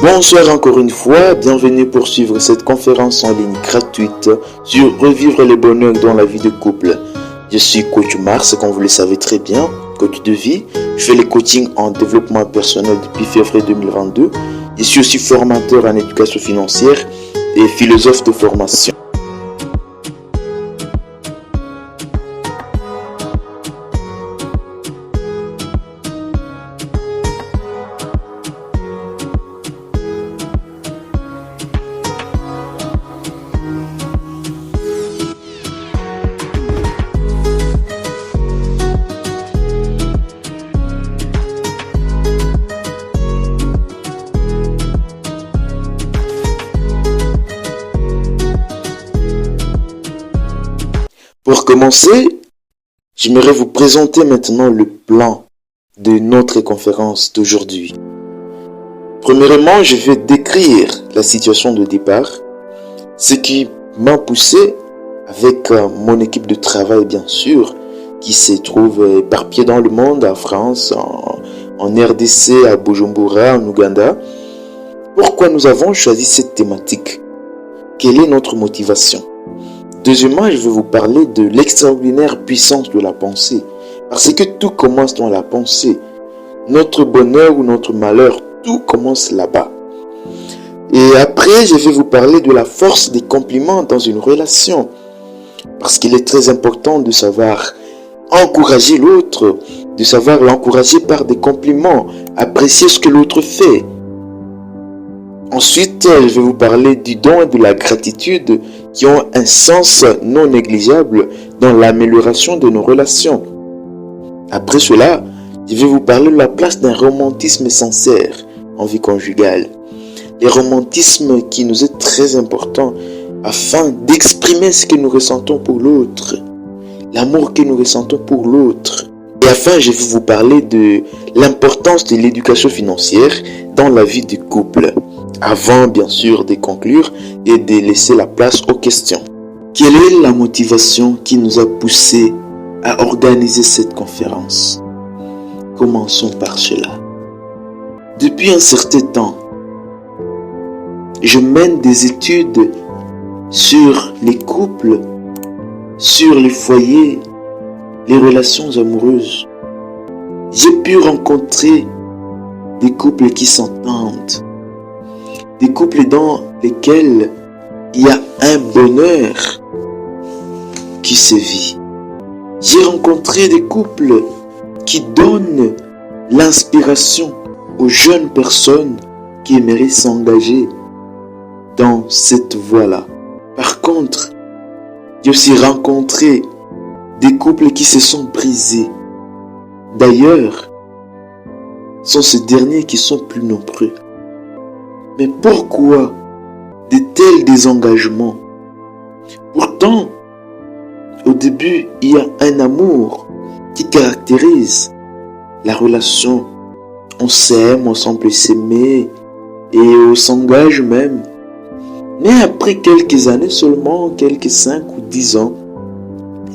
Bonsoir encore une fois, bienvenue pour suivre cette conférence en ligne gratuite sur revivre le bonheur dans la vie de couple. Je suis coach Mars, comme vous le savez très bien, coach de vie. Je fais le coaching en développement personnel depuis février 2022. Je suis aussi formateur en éducation financière et philosophe de formation. Pour commencer, j'aimerais vous présenter maintenant le plan de notre conférence d'aujourd'hui. Premièrement, je vais décrire la situation de départ, ce qui m'a poussé avec mon équipe de travail bien sûr, qui se trouve éparpillée dans le monde, en France, en RDC, à Bujumbura, en Ouganda. Pourquoi nous avons choisi cette thématique? Quelle est notre motivation? Deuxièmement, je vais vous parler de l'extraordinaire puissance de la pensée. Parce que tout commence dans la pensée. Notre bonheur ou notre malheur, tout commence là-bas. Et après, je vais vous parler de la force des compliments dans une relation. Parce qu'il est très important de savoir encourager l'autre, de savoir l'encourager par des compliments, apprécier ce que l'autre fait. Ensuite, je vais vous parler du don et de la gratitude qui ont un sens non négligeable dans l'amélioration de nos relations. Après cela, je vais vous parler de la place d'un romantisme sincère en vie conjugale. Le romantisme qui nous est très important afin d'exprimer ce que nous ressentons pour l'autre, l'amour que nous ressentons pour l'autre. Et enfin, je vais vous parler de l'importance de l'éducation financière dans la vie du couple. Avant, bien sûr, de conclure et de laisser la place aux questions. Quelle est la motivation qui nous a poussé à organiser cette conférence? Commençons par cela. Depuis un certain temps, je mène des études sur les couples, sur les foyers, les relations amoureuses. J'ai pu rencontrer des couples qui s'entendent, des couples dans lesquels il y a un bonheur qui se vit. J'ai rencontré des couples qui donnent l'inspiration aux jeunes personnes qui aimeraient s'engager dans cette voie-là. Par contre, j'ai aussi rencontré des couples qui se sont brisés. D'ailleurs, ce sont ces derniers qui sont plus nombreux. Mais pourquoi de tels désengagements? Pourtant, au début, il y a un amour qui caractérise la relation. On s'aime, on semble s'aimer et on s'engage même. Mais après quelques années seulement, quelques 5 ou 10 ans,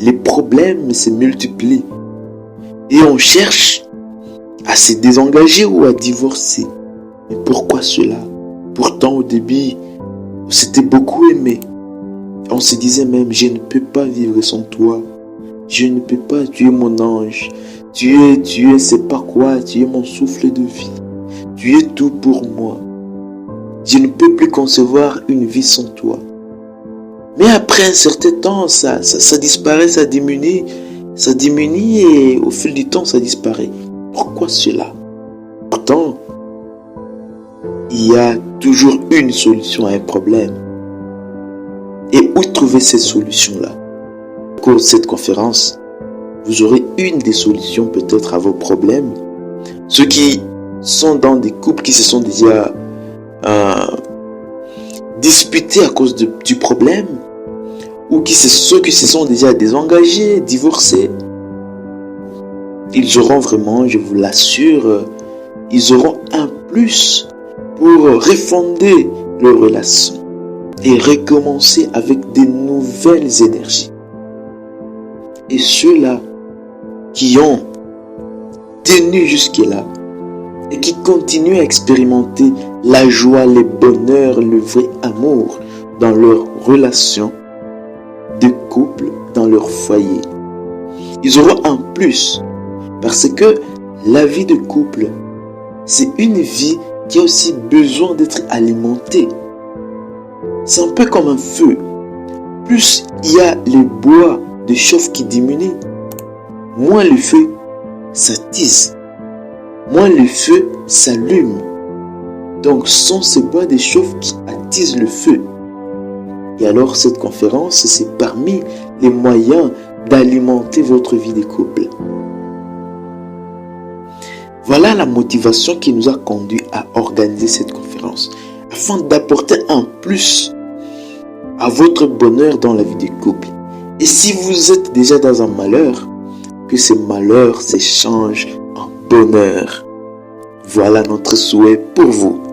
les problèmes se multiplient et on cherche à se désengager ou à divorcer. Mais pourquoi cela? Pourtant, au début, on s'était beaucoup aimé. On se disait même, je ne peux pas vivre sans toi. Je ne peux pas, tu es mon ange. Tu es, c'est pas quoi, tu es mon souffle de vie. Tu es tout pour moi. Je ne peux plus concevoir une vie sans toi. Mais après un certain temps, ça disparaît, ça diminue et au fil du temps, ça disparaît. Pourquoi cela? Pourtant, il y a toujours une solution à un problème. Et où trouver cette solution-là? Au cours de cette conférence, vous aurez une des solutions peut-être à vos problèmes. Ceux qui sont dans des couples qui se sont déjà disputés à cause du problème, ou ceux qui se sont déjà désengagés, divorcés, ils auront vraiment, je vous l'assure, ils auront un plus pour refonder leur relation et recommencer avec de nouvelles énergies. Et ceux-là qui ont tenu jusque-là et qui continuent à expérimenter la joie, le bonheur, le vrai amour dans leur relation de couple, dans leur foyer. Ils auront un plus parce que la vie de couple, c'est une vie qui a aussi besoin d'être alimentée. C'est un peu comme un feu. Plus il y a le bois de chauffe qui diminue, moins le feu s'attise, moins le feu s'allume. Donc sans ce bois de chauffe qui attise le feu. Et alors cette conférence, c'est parmi les moyens d'alimenter votre vie de couple. Voilà la motivation qui nous a conduit à organiser cette conférence, afin d'apporter un plus à votre bonheur dans la vie de couple. Et si vous êtes déjà dans un malheur, que ce malheur s'échange en bonheur. Voilà notre souhait pour vous.